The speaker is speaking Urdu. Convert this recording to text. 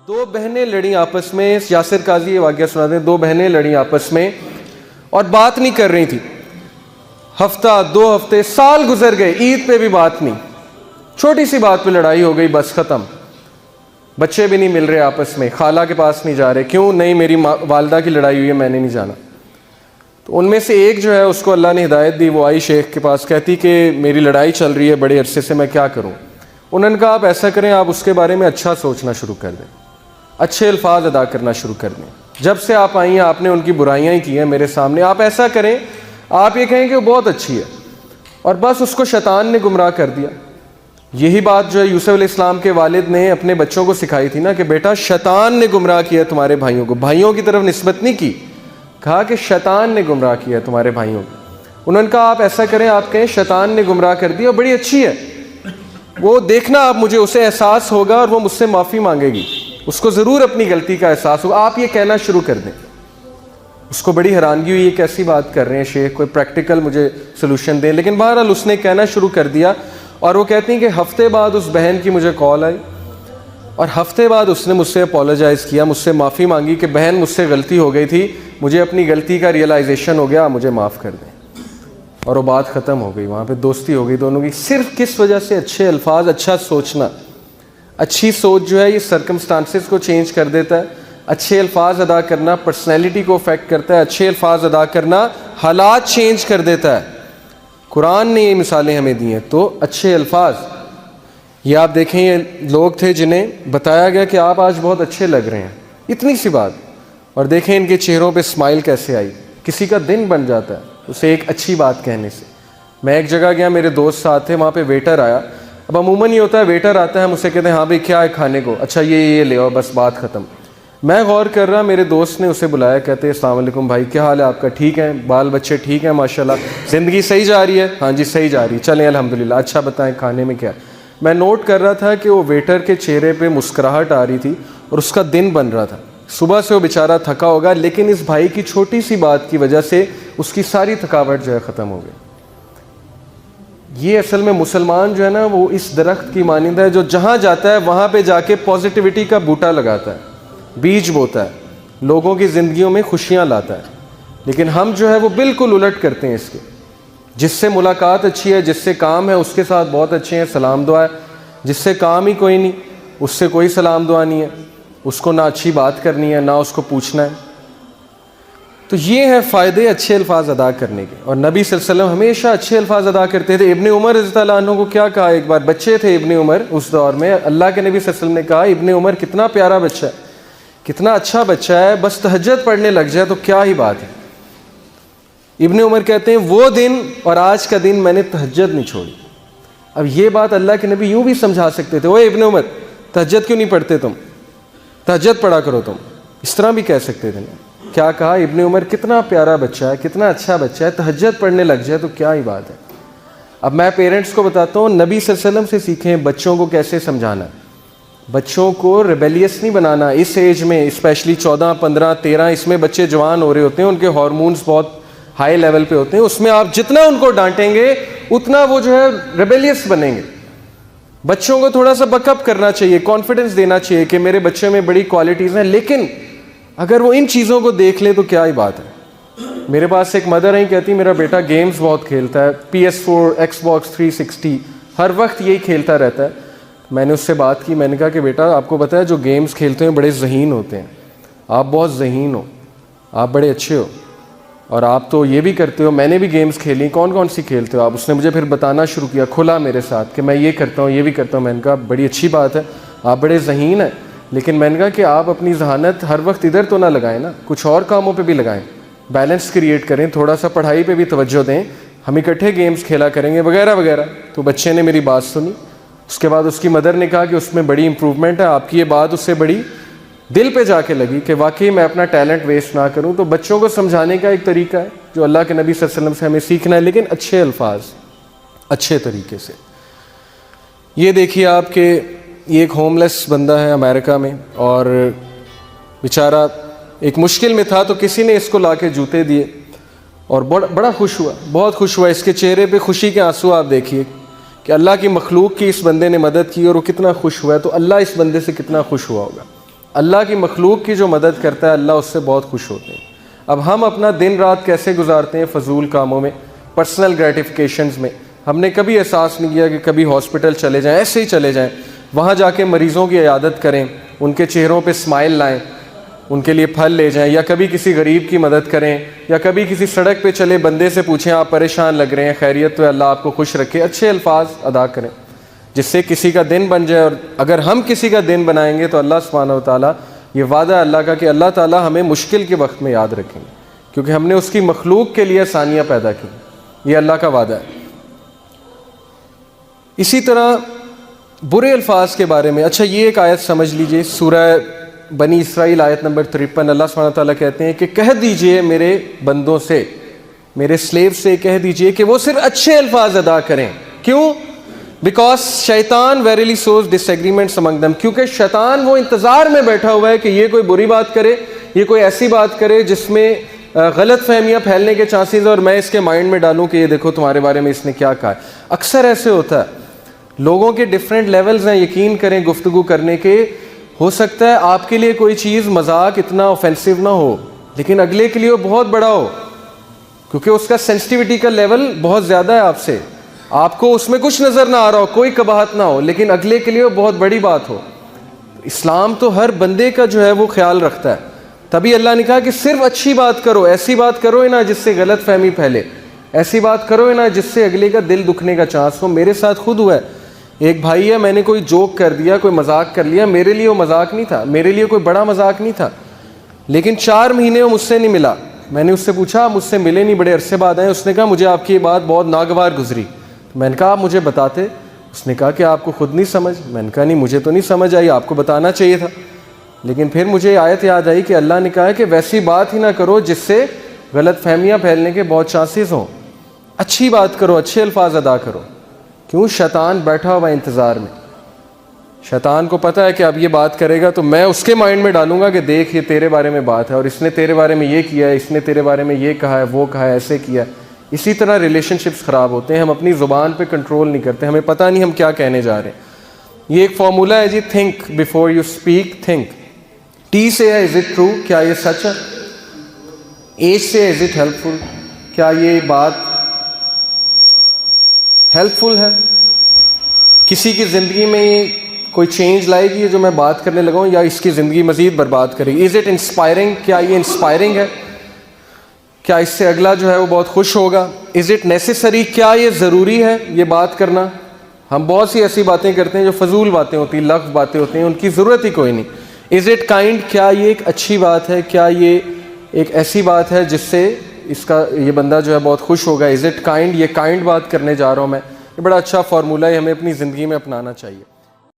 دو بہنیں لڑیں آپس میں. یاسر قاضی یہ واقعہ سناتے ہیں. دو بہنیں لڑیں آپس میں اور بات نہیں کر رہی تھی. ہفتہ 2 ہفتے سال گزر گئے, عید پہ بھی بات نہیں. چھوٹی سی بات پہ لڑائی ہو گئی, بس ختم. بچے بھی نہیں مل رہے آپس میں, خالہ کے پاس نہیں جا رہے. کیوں نہیں؟ میری والدہ کی لڑائی ہوئی ہے, میں نے نہیں جانا. تو ان میں سے ایک جو ہے اس کو اللہ نے ہدایت دی, وہ آئی شیخ کے پاس, کہتی کہ میری لڑائی چل رہی ہے بڑے عرصے سے, میں کیا کروں. انہوں نے کہا آپ ایسا کریں, آپ اس کے بارے میں اچھا سوچنا شروع کر دیں, اچھے الفاظ ادا کرنا شروع کر دیں. جب سے آپ آئی ہیں آپ نے ان کی برائیاں ہی کی ہیں میرے سامنے. آپ ایسا کریں, آپ یہ کہیں کہ وہ بہت اچھی ہے, اور بس اس کو شیطان نے گمراہ کر دیا. یہی بات جو ہے یوسف علیہ السلام کے والد نے اپنے بچوں کو سکھائی تھی نا, کہ بیٹا شیطان نے گمراہ کیا تمہارے بھائیوں کو. بھائیوں کی طرف نسبت نہیں کی, کہا کہ شیطان نے گمراہ کیا تمہارے بھائیوں کو. انہوں نے کہا آپ ایسا کریں, آپ کہیں شیطان نے گمراہ کر دیا, بڑی اچھی ہے, وہ دیکھنا آپ, مجھے اسے احساس ہوگا اور وہ مجھ سے معافی مانگے گی, اس کو ضرور اپنی غلطی کا احساس ہوگا. آپ یہ کہنا شروع کر دیں. اس کو بڑی حیرانگی ہوئی, یہ کیسی بات کر رہے ہیں شیخ, کوئی پریکٹیکل مجھے سلوشن دیں. لیکن بہرحال اس نے کہنا شروع کر دیا. اور وہ کہتی ہیں کہ ہفتے بعد اس بہن کی مجھے کال آئی, اور ہفتے بعد اس نے مجھ سے اپولوجائز کیا, مجھ سے معافی مانگی کہ بہن مجھ سے غلطی ہو گئی تھی, مجھے اپنی غلطی کا ریئلائزیشن ہو گیا, مجھے معاف کر دیں. اور وہ بات ختم ہو گئی, وہاں پہ دوستی ہو گئی دونوں کی. صرف کس وجہ سے؟ اچھے الفاظ, اچھا سوچنا. اچھی سوچ جو ہے یہ سرکمسٹانسز کو چینج کر دیتا ہے. اچھے الفاظ ادا کرنا پرسنالٹی کو افیکٹ کرتا ہے. اچھے الفاظ ادا کرنا حالات چینج کر دیتا ہے. قرآن نے یہ مثالیں ہمیں دی ہیں. تو اچھے الفاظ, یہ آپ دیکھیں, یہ لوگ تھے جنہیں بتایا گیا کہ آپ آج بہت اچھے لگ رہے ہیں, اتنی سی بات, اور دیکھیں ان کے چہروں پہ اسمائل کیسے آئی. کسی کا دن بن جاتا ہے اسے ایک اچھی بات کہنے سے. میں ایک جگہ گیا, میرے دوست ساتھ تھے, وہاں پہ ویٹر آیا. اب عموماً یہ ہوتا ہے ویٹر آتا ہے, ہم اسے کہتے ہیں ہاں بھائی کیا ہے کھانے کو, اچھا یہ لے آؤ, بس بات ختم. میں غور کر رہا, میرے دوست نے اسے بلایا, کہتے ہیں السلام علیکم بھائی, کیا حال ہے آپ کا, ٹھیک ہے, بال بچے ٹھیک ہیں ماشاءاللہ, زندگی صحیح جا رہی ہے, ہاں جی صحیح جا رہی ہے, چلیں الحمدللہ, اچھا بتائیں کھانے میں کیا. میں نوٹ کر رہا تھا کہ وہ ویٹر کے چہرے پہ مسکراہٹ آ رہی تھی اور اس کا دن بن رہا تھا. صبح سے وہ بیچارہ تھکا ہوگا, لیکن اس بھائی کی چھوٹی سی بات کی وجہ سے اس کی ساری تھکاوٹ جو ہے ختم ہو گئی. یہ اصل میں مسلمان جو ہے نا, وہ اس درخت کی مانند ہے جو جہاں جاتا ہے وہاں پہ جا کے پازیٹیوٹی کا بوٹا لگاتا ہے, بیج بوتا ہے, لوگوں کی زندگیوں میں خوشیاں لاتا ہے. لیکن ہم جو ہے وہ بالکل الٹ کرتے ہیں اس کے. جس سے ملاقات اچھی ہے, جس سے کام ہے, اس کے ساتھ بہت اچھے ہیں, سلام دعا ہے. جس سے کام ہی کوئی نہیں, اس سے کوئی سلام دعا نہیں ہے, اس کو نہ اچھی بات کرنی ہے نہ اس کو پوچھنا ہے. تو یہ ہے فائدے اچھے الفاظ ادا کرنے کے. اور نبی صلی اللہ علیہ وسلم ہمیشہ اچھے الفاظ ادا کرتے تھے. ابن عمر رضی اللہ عنہ کو کیا کہا, ایک بار بچے تھے ابن عمر اس دور میں, اللہ کے نبی صلی اللہ علیہ وسلم نے کہا ابن عمر کتنا پیارا بچہ ہے, کتنا اچھا بچہ ہے, بس تہجد پڑھنے لگ جائے تو کیا ہی بات ہے. ابن عمر کہتے ہیں وہ دن اور آج کا دن میں نے تہجد نہیں چھوڑی. اب یہ بات اللہ کے نبی یوں بھی سمجھا سکتے تھے, اوے ابن عمر تہجد کیوں نہیں پڑھتے تم, تہجد پڑھا کرو تم, اس طرح بھی کہہ سکتے تھے نا. کیا کہا, ابن عمر کتنا پیارا بچہ ہے, کتنا اچھا بچہ ہے, تہجد پڑھنے لگ جائے تو کیا ہی بات ہے. اب میں پیرنٹس کو بتاتا ہوں, نبی صلی اللہ علیہ وسلم سے سیکھیں بچوں کو کیسے سمجھانا. بچوں کو ریبیلیس نہیں بنانا. اس ایج میں اسپیشلی 14, 15, 13, اس میں بچے جوان ہو رہے ہوتے ہیں, ان کے ہارمونز بہت ہائی لیول پہ ہوتے ہیں. اس میں آپ جتنا ان کو ڈانٹیں گے اتنا وہ جو ہے ریبیلیس بنیں گے. بچوں کو تھوڑا سا بک اپ کرنا چاہیے, کانفیڈنس دینا چاہیے کہ میرے بچے میں بڑی کوالٹیز ہیں, لیکن اگر وہ ان چیزوں کو دیکھ لے تو کیا ہی بات ہے. میرے پاس ایک مدر ہیں, کہتی میرا بیٹا گیمز بہت کھیلتا ہے, PS4, Xbox 360, ہر وقت یہی کھیلتا رہتا ہے. میں نے اس سے بات کی, میں نے کہا کہ بیٹا آپ کو پتہ ہے جو گیمز کھیلتے ہیں بڑے ذہین ہوتے ہیں, آپ بہت ذہین ہو, آپ بڑے اچھے ہو, اور آپ تو یہ بھی کرتے ہو, میں نے بھی گیمز کھیلی, کون کون سی کھیلتے ہو آپ. اس نے مجھے پھر بتانا شروع کیا کھلا میرے ساتھ کہ میں یہ کرتا ہوں, یہ بھی کرتا ہوں. میں نے کہا بڑی اچھی بات ہے, آپ بڑے ذہین ہیں, لیکن میں نے کہا کہ آپ اپنی ذہانت ہر وقت ادھر تو نہ لگائیں نا, کچھ اور کاموں پہ بھی لگائیں, بیلنس کریٹ کریں, تھوڑا سا پڑھائی پہ بھی توجہ دیں, ہم اکٹھے گیمز کھیلا کریں گے وغیرہ وغیرہ. تو بچے نے میری بات سنی. اس کے بعد اس کی مدر نے کہا کہ اس میں بڑی امپروومنٹ ہے, آپ کی یہ بات اس سے بڑی دل پہ جا کے لگی کہ واقعی میں اپنا ٹیلنٹ ویسٹ نہ کروں. تو بچوں کو سمجھانے کا ایک طریقہ ہے جو اللہ کے نبی صلی اللہ علیہ وسلم سے ہمیں سیکھنا ہے, لیکن اچھے الفاظ, اچھے طریقے سے. یہ دیکھیے آپ کہ یہ ایک ہوم لیس بندہ ہے امریکہ میں, اور بیچارہ ایک مشکل میں تھا, تو کسی نے اس کو لا کے جوتے دیے اور بڑا خوش ہوا, بہت خوش ہوا. اس کے چہرے پہ خوشی کے آنسو آپ دیکھیے کہ اللہ کی مخلوق کی اس بندے نے مدد کی اور وہ کتنا خوش ہوا ہے. تو اللہ اس بندے سے کتنا خوش ہوا ہوگا. اللہ کی مخلوق کی جو مدد کرتا ہے اللہ اس سے بہت خوش ہوتے ہیں۔ اب ہم اپنا دن رات کیسے گزارتے ہیں؟ فضول کاموں میں، پرسنل گریٹیفیکیشنز میں۔ ہم نے کبھی احساس نہیں کیا کہ کبھی ہاسپٹل چلے جائیں، ایسے ہی چلے جائیں، وہاں جا کے مریضوں کی عیادت کریں، ان کے چہروں پہ اسمائل لائیں، ان کے لیے پھل لے جائیں، یا کبھی کسی غریب کی مدد کریں، یا کبھی کسی سڑک پہ چلے بندے سے پوچھیں آپ پریشان لگ رہے ہیں، خیریت تو ہے، اللہ آپ کو خوش رکھے، اچھے الفاظ ادا کریں جس سے کسی کا دن بن جائے۔ اور اگر ہم کسی کا دن بنائیں گے تو اللہ سبحانہ و تعالیٰ، یہ وعدہ ہے اللہ کا کہ اللہ تعالیٰ ہمیں مشکل کے وقت میں یاد رکھیں گے، کیونکہ ہم نے اس کی مخلوق کے لیے آسانیاں پیدا کی، یہ اللہ کا وعدہ ہے۔ اسی طرح برے الفاظ کے بارے میں، اچھا یہ ایک آیت سمجھ لیجئے، سورہ بنی اسرائیل آیت نمبر 53، اللہ سبحانہ تعالیٰ کہتے ہیں کہ کہہ دیجئے میرے بندوں سے، میرے سلیو سے کہہ دیجئے کہ وہ صرف اچھے الفاظ ادا کریں۔ کیوں؟ بیکاز شیطان ویریلی سوز ڈس ایگریمنٹس امنگ دم، کیونکہ شیطان وہ انتظار میں بیٹھا ہوا ہے کہ یہ کوئی بری بات کرے، یہ کوئی ایسی بات کرے جس میں غلط فہمیاں پھیلنے کے چانسز، اور میں اس کے مائنڈ میں ڈالوں کہ یہ دیکھو تمہارے بارے میں اس نے کیا کہا ہے۔ اکثر ایسے ہوتا ہے، لوگوں کے ڈفرینٹ لیولز ہیں، یقین کریں گفتگو کرنے کے۔ ہو سکتا ہے آپ کے لیے کوئی چیز مذاق اتنا اوفینسو نہ ہو، لیکن اگلے کے لیے وہ بہت بڑا ہو، کیونکہ اس کا سینسٹیوٹی کا لیول بہت زیادہ ہے آپ سے، آپ کو اس میں کچھ نظر نہ آ رہا ہو، کوئی قباحت نہ ہو، لیکن اگلے کے لیے وہ بہت بڑی بات ہو۔ اسلام تو ہر بندے کا جو ہے وہ خیال رکھتا ہے، تبھی اللہ نے کہا کہ صرف اچھی بات کرو، ایسی بات کرو نا جس سے غلط فہمی پھیلے، ایسی بات کرو نا جس سے اگلے کا دل دکھنے کا چانس ہو۔ میرے ساتھ خود ہوا ہے، ایک بھائی ہے، میں نے کوئی جوک کر دیا، کوئی مذاق کر لیا، میرے لیے وہ مذاق نہیں تھا، میرے لیے کوئی بڑا مذاق نہیں تھا، لیکن 4 مہینے وہ مجھ سے نہیں ملا۔ میں نے اس سے پوچھا مجھ سے ملے نہیں، بڑے عرصے بعد آئے، اس نے کہا مجھے آپ کی یہ بات بہت ناگوار گزری۔ میں نے کہا آپ مجھے بتاتے؟ اس نے کہا کہ آپ کو خود نہیں سمجھ۔ میں نے کہا نہیں مجھے تو نہیں سمجھ آئی، آپ کو بتانا چاہیے تھا۔ لیکن پھر مجھے آیت یاد آئی کہ اللہ نے کہا ہے کہ ویسی بات ہی نہ کرو جس سے غلط فہمیاں پھیلنے کے بہت چانسز ہوں، اچھی بات کرو، اچھے الفاظ ادا کرو۔ کیوں؟ شیطان بیٹھا ہوا انتظار میں، شیطان کو پتہ ہے کہ اب یہ بات کرے گا تو میں اس کے مائنڈ میں ڈالوں گا کہ دیکھ یہ تیرے بارے میں بات ہے، اور اس نے تیرے بارے میں یہ کیا ہے، اس نے تیرے بارے میں یہ کہا ہے، وہ کہا ہے، ایسے کیا ہے۔ اسی طرح ریلیشن شپس خراب ہوتے ہیں، ہم اپنی زبان پہ کنٹرول نہیں کرتے، ہمیں پتہ نہیں ہم کیا کہنے جا رہے ہیں۔ یہ ایک فارمولہ ہے جی، think before you speak, think. T سے ہے از اٹ ٹرو، کیا یہ سچ ہے؟ ایچ سے از اٹ ہیلپ فل، کیا یہ بات ہیلپ فل ہے؟ کسی کی زندگی میں کوئی چینج لائے گی جو میں بات کرنے لگا ہوں، یا اس کی زندگی مزید برباد کرے گی؟ از اٹ انسپائرنگ، کیا یہ انسپائرنگ ہے؟ کیا اس سے اگلا جو ہے وہ بہت خوش ہوگا؟ از اٹ نیسیسری، کیا یہ ضروری ہے یہ بات کرنا؟ ہم بہت سی ایسی باتیں کرتے ہیں جو فضول باتیں ہوتی ہیں، لفظ باتیں ہوتی ہیں، ان کی ضرورت ہی کوئی نہیں۔ از اٹ کائنڈ، کیا یہ ایک اچھی بات ہے؟ کیا یہ ایک ایسی بات ہے جس سے اس کا یہ بندہ جو ہے بہت خوش ہوگا؟ از اٹ کائنڈ، یہ کائنڈ بات کرنے جا رہا ہوں میں۔ یہ بڑا اچھا فارمولہ ہے، ہمیں اپنی زندگی میں اپنانا چاہیے۔